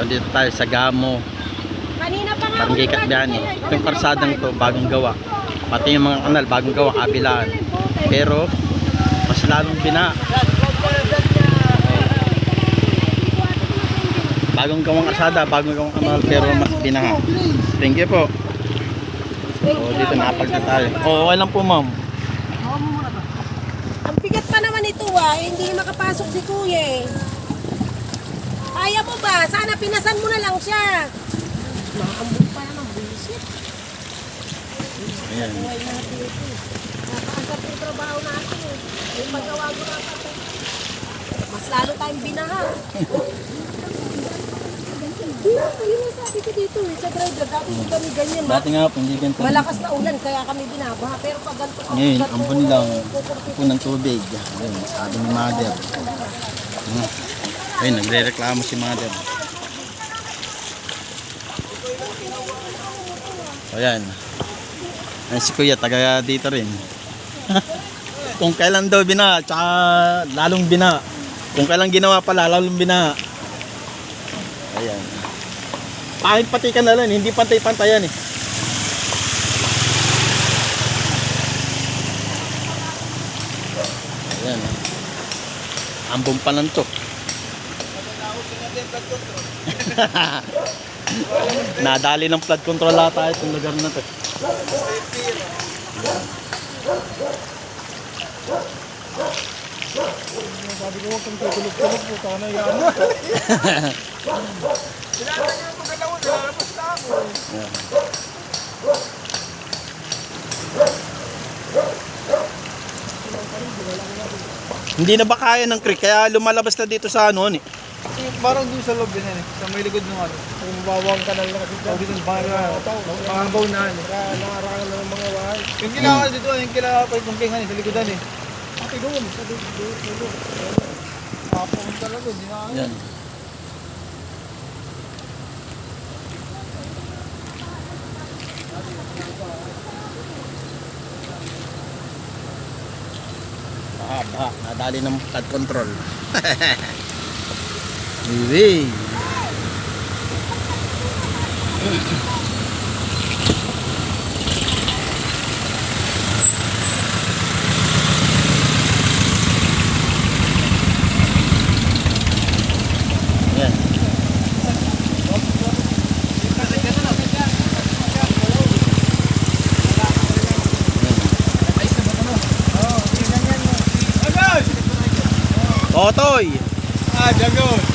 dito tayo sa Gamo, Barangay Katbyani. Itong karsadang to bagong gawa, pati yung mga kanal bagong gawa, kabilaan, pero mas lalong bina. Bagong gawang karsada, bagong gawang kanal, pero mas binaha. Thank you po. So dito napagda tayo. Okay lang po, ma'am. Ang bigat pa naman ito hindi makapasok si kuya eh. Kaya mo ba? Sana pinasan mo na lang siya. Nakakambog pa naman, bullshit. Ayan. Buhay natin ito. Nakakasap yung trabaho natin eh. Yung paggawa mo na ito. Mas lalo tayong binaha. Ayun ang sabi ko dito eh. Sa driver, dati hindi kami ganyan. Dati nga po, hindi ganito. Malakas na ulan, kaya kami binabaha. Pero pag ganito Ngayon, ambon lang po ng tubig. Ayun, sabi ni mother. Ayun, nagre-reklamo si mother. So yan. Ay, si kuya, taga dito rin. Kung kailan daw bina, tsaka lalong bina. Kung kailan ginawa pala, lalong bina. Ayan. Pangit patikan na lang, hindi pantay-pantayan eh. Ayan. Ambong pa lang to. Nadali ng flood control ata itong lugar na to. Sabi ko, kung tutulog-tulog po, sana yan. Sinasa niyo yung pagkalawan, nilalabas na ako. Hindi na ba kaya ng creek, kaya lumalabas na dito sa ano eh. Parang doon sa loob din yan eh, sa may likod ng ano. Kung mabawang kanal na kasi dyan. Dito parang baw na yan. Nakarangan na ng mga wahay. Yung kailangan dito, yung kailangan pa yung kinghan sa likodan eh. Ate doon, sa doon. Kapong talaga, hindi na kaya. Yan. Baha, nadali ng flood control. Iwi. Yan. Totoy. Ah, Jagon.